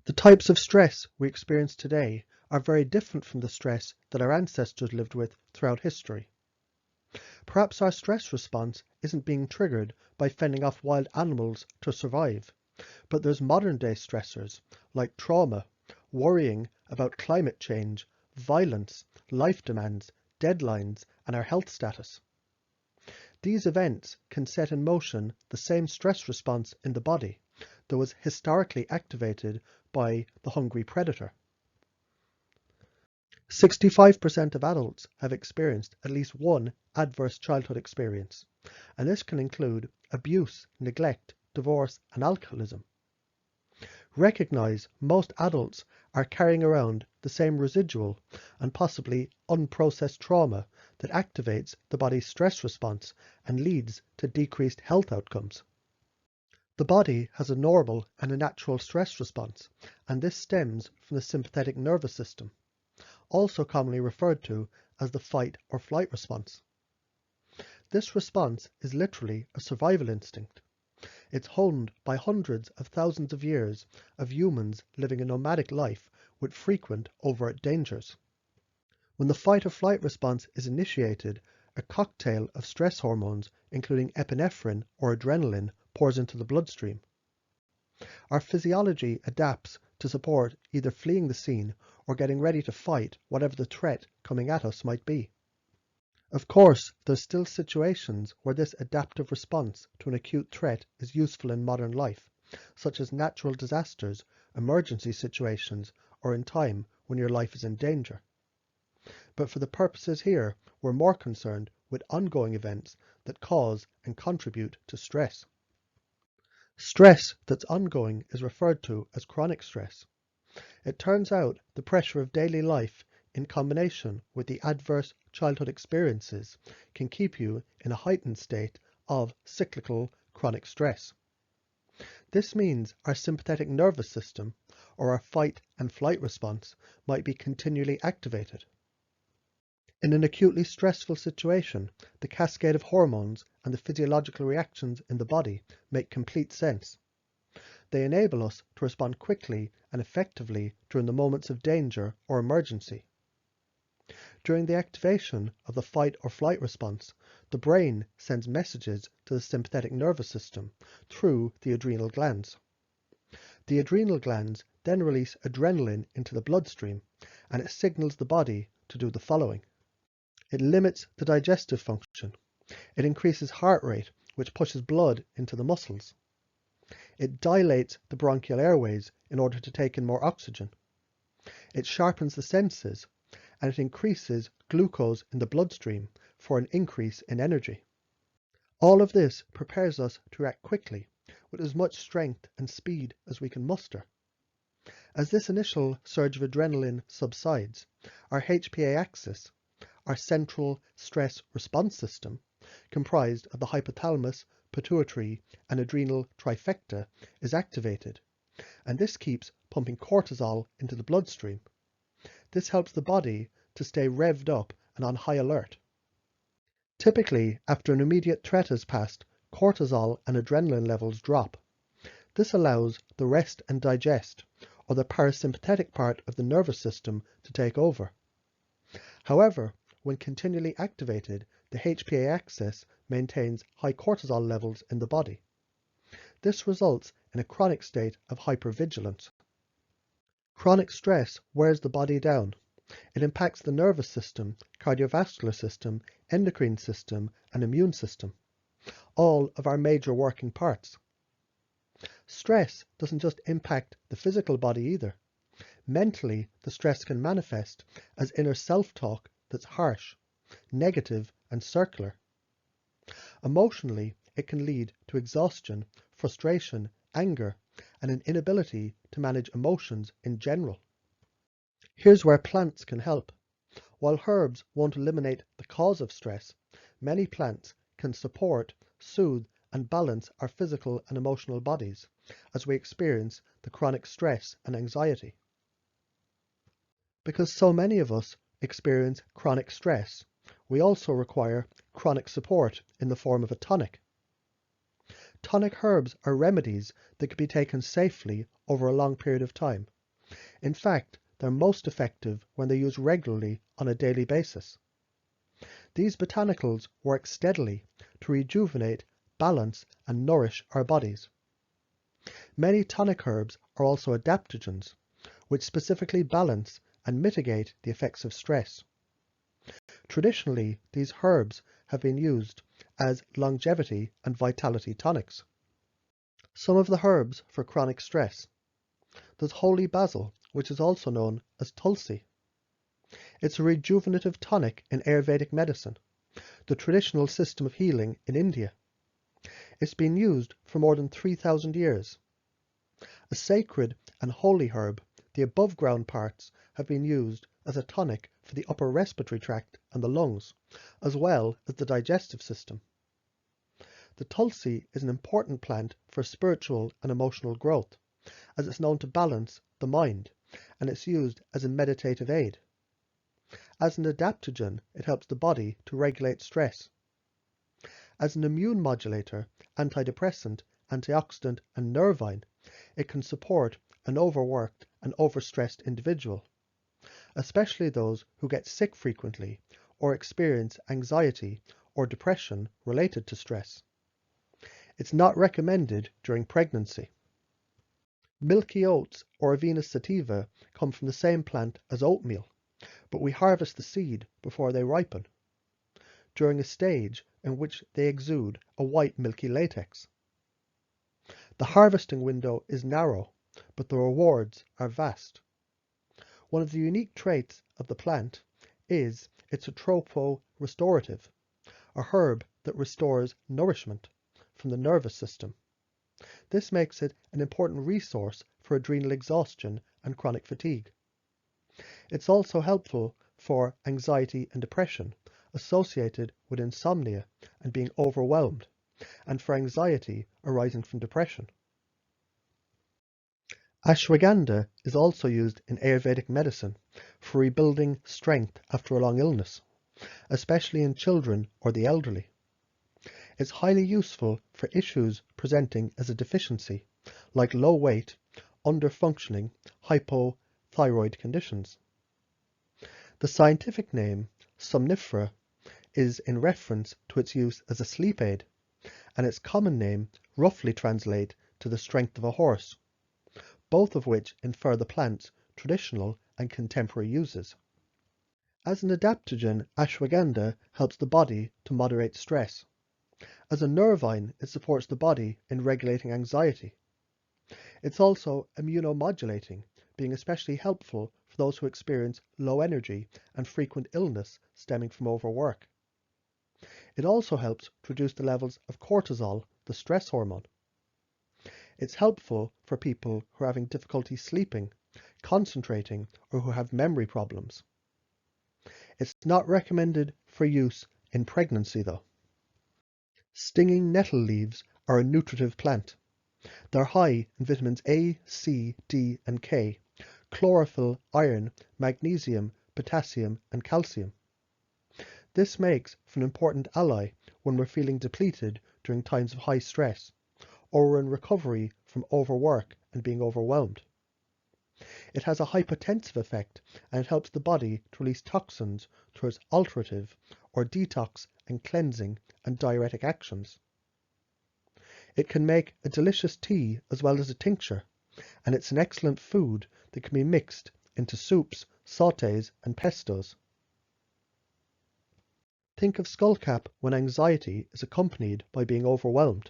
The types of stress we experience today are very different from the stress that our ancestors lived with throughout history. Perhaps our stress response isn't being triggered by fending off wild animals to survive, but there's modern day stressors like trauma, worrying about climate change, violence, life demands, deadlines, and our health status. These events can set in motion the same stress response in the body that was historically activated by the hungry predator. 65% of adults have experienced at least one adverse childhood experience, and this can include abuse, neglect, divorce, and alcoholism. Recognize most adults are carrying around the same residual and possibly unprocessed trauma that activates the body's stress response and leads to decreased health outcomes. The body has a normal and a natural stress response, and this stems from the sympathetic nervous system, also commonly referred to as the fight or flight response. This response is literally a survival instinct. It's honed by hundreds of thousands of years of humans living a nomadic life with frequent overt dangers. When the fight or flight response is initiated, a cocktail of stress hormones, including epinephrine or adrenaline, pours into the bloodstream. Our physiology adapts to support either fleeing the scene or getting ready to fight whatever the threat coming at us might be. Of course, there's still situations where this adaptive response to an acute threat is useful in modern life, such as natural disasters, emergency situations, or in time when your life is in danger. But for the purposes here, we're more concerned with ongoing events that cause and contribute to stress. Stress that's ongoing is referred to as chronic stress. It turns out the pressure of daily life in combination with the adverse childhood experiences can keep you in a heightened state of cyclical chronic stress. This means our sympathetic nervous system, or our fight and flight response, might be continually activated. In an acutely stressful situation, the cascade of hormones and the physiological reactions in the body make complete sense. They enable us to respond quickly and effectively during the moments of danger or emergency. During the activation of the fight or flight response, the brain sends messages to the sympathetic nervous system through the adrenal glands. The adrenal glands then release adrenaline into the bloodstream, and it signals the body to do the following. It limits the digestive function. It increases heart rate, which pushes blood into the muscles. It dilates the bronchial airways in order to take in more oxygen. It sharpens the senses, and it increases glucose in the bloodstream for an increase in energy. All of this prepares us to react quickly with as much strength and speed as we can muster. As this initial surge of adrenaline subsides, our HPA axis, our central stress response system, comprised of the hypothalamus, pituitary, and adrenal trifecta, is activated, and this keeps pumping cortisol into the bloodstream. This helps the body to stay revved up and on high alert. Typically, after an immediate threat has passed, cortisol and adrenaline levels drop. This allows the rest and digest, or the parasympathetic part of the nervous system, to take over. However, when continually activated, the HPA axis maintains high cortisol levels in the body. This results in a chronic state of hypervigilance. Chronic stress wears the body down. It impacts the nervous system, cardiovascular system, endocrine system, and immune system, all of our major working parts. Stress doesn't just impact the physical body either. Mentally, the stress can manifest as inner self-talk that's harsh, negative, and circular. Emotionally, it can lead to exhaustion, frustration, anger, and an inability to manage emotions in general. Here's where plants can help. While herbs won't eliminate the cause of stress, many plants can support, soothe, and balance our physical and emotional bodies as we experience the chronic stress and anxiety. Because so many of us experience chronic stress, we also require chronic support in the form of a tonic. Tonic herbs are remedies that can be taken safely over a long period of time. In fact, they're most effective when they're used regularly on a daily basis. These botanicals work steadily to rejuvenate, balance, and nourish our bodies. Many tonic herbs are also adaptogens, which specifically balance and mitigate the effects of stress. Traditionally, these herbs have been used as longevity and vitality tonics. Some of the herbs for chronic stress. There's holy basil, which is also known as tulsi. It's a rejuvenative tonic in Ayurvedic medicine, the traditional system of healing in India. It's been used for more than 3,000 years. A sacred and holy herb, the above ground parts have been used as a tonic for the upper respiratory tract and the lungs, as well as the digestive system. The tulsi is an important plant for spiritual and emotional growth, as it's known to balance the mind, and it's used as a meditative aid. As an adaptogen, it helps the body to regulate stress. As an immune modulator, antidepressant, antioxidant, and nervine, it can support an overworked and overstressed individual, especially those who get sick frequently or experience anxiety or depression related to stress. It's not recommended during pregnancy. Milky oats or Avena sativa come from the same plant as oatmeal, but we harvest the seed before they ripen, during a stage in which they exude a white milky latex. The harvesting window is narrow, but the rewards are vast. One of the unique traits of the plant is it's a tropo-restorative, a herb that restores nourishment from the nervous system. This makes it an important resource for adrenal exhaustion and chronic fatigue. It's also helpful for anxiety and depression associated with insomnia and being overwhelmed, and for anxiety arising from depression. Ashwagandha is also used in Ayurvedic medicine for rebuilding strength after a long illness, especially in children or the elderly. It's highly useful for issues presenting as a deficiency, like low weight, underfunctioning, hypothyroid conditions. The scientific name, somnifera, is in reference to its use as a sleep aid, and its common name roughly translates to the strength of a horse, both of which infer the plant's traditional and contemporary uses. As an adaptogen, ashwagandha helps the body to moderate stress. As a nervine, it supports the body in regulating anxiety. It's also immunomodulating, being especially helpful for those who experience low energy and frequent illness stemming from overwork. It also helps to reduce the levels of cortisol, the stress hormone. It's helpful for people who are having difficulty sleeping, concentrating, or who have memory problems. It's not recommended for use in pregnancy though. Stinging nettle leaves are a nutritive plant. They're high in vitamins A, C, D, and K, chlorophyll, iron, magnesium, potassium, and calcium. This makes for an important ally when we're feeling depleted during times of high stress, or we're in recovery from overwork and being overwhelmed. It has a hypotensive effect, and it helps the body to release toxins through its alterative or detox and cleansing and diuretic actions. It can make a delicious tea as well as a tincture, and it's an excellent food that can be mixed into soups, sautés, and pestos. Think of skullcap when anxiety is accompanied by being overwhelmed.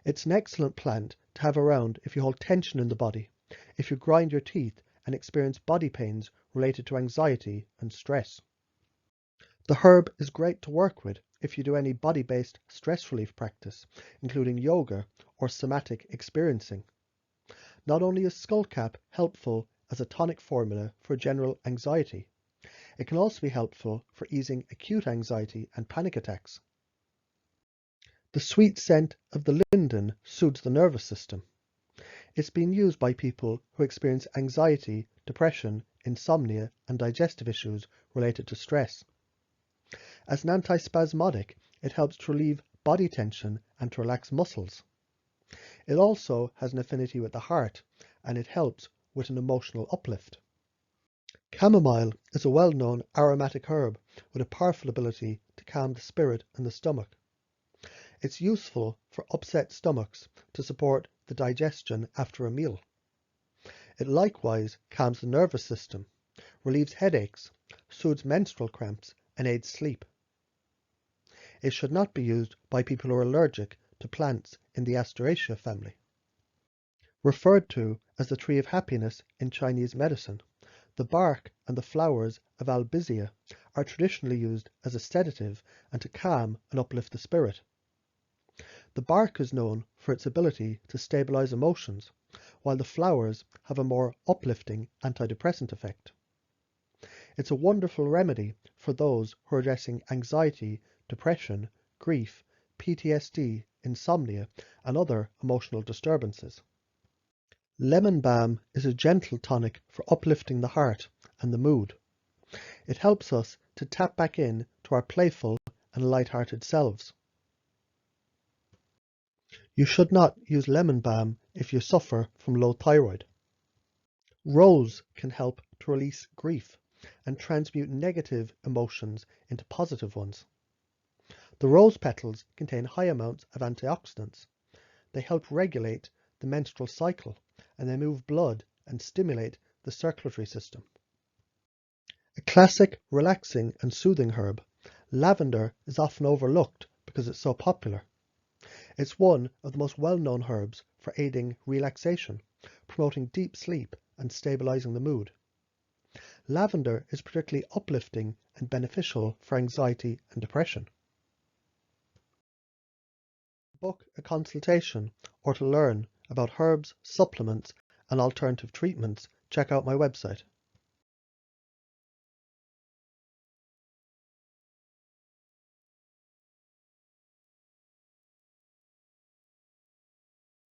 It's an excellent plant to have around if you hold tension in the body, if you grind your teeth and experience body pains related to anxiety and stress. The herb is great to work with if you do any body-based stress relief practice, including yoga or somatic experiencing. Not only is skullcap helpful as a tonic formula for general anxiety, it can also be helpful for easing acute anxiety and panic attacks. The sweet scent of the linden soothes the nervous system. It's been used by people who experience anxiety, depression, insomnia, and digestive issues related to stress. As an antispasmodic, it helps to relieve body tension and to relax muscles. It also has an affinity with the heart, and it helps with an emotional uplift. Chamomile is a well-known aromatic herb with a powerful ability to calm the spirit and the stomach. It's useful for upset stomachs to support the digestion after a meal. It likewise calms the nervous system, relieves headaches, soothes menstrual cramps, and aids sleep. It should not be used by people who are allergic to plants in the Asteraceae family. Referred to as the tree of happiness in Chinese medicine, the bark and the flowers of albizia are traditionally used as a sedative and to calm and uplift the spirit. The bark is known for its ability to stabilize emotions, while the flowers have a more uplifting antidepressant effect. It's a wonderful remedy for those who are addressing anxiety, depression, grief, PTSD, insomnia, and other emotional disturbances. Lemon balm is a gentle tonic for uplifting the heart and the mood. It helps us to tap back in to our playful and light-hearted selves. You should not use lemon balm if you suffer from low thyroid. Rose can help to release grief and transmute negative emotions into positive ones. The rose petals contain high amounts of antioxidants. They help regulate the menstrual cycle, and they move blood and stimulate the circulatory system. A classic, relaxing and soothing herb, lavender is often overlooked because it's so popular. It's one of the most well-known herbs for aiding relaxation, promoting deep sleep and stabilizing the mood. Lavender is particularly uplifting and beneficial for anxiety and depression. To book a consultation or to learn about herbs, supplements, and alternative treatments, check out my website.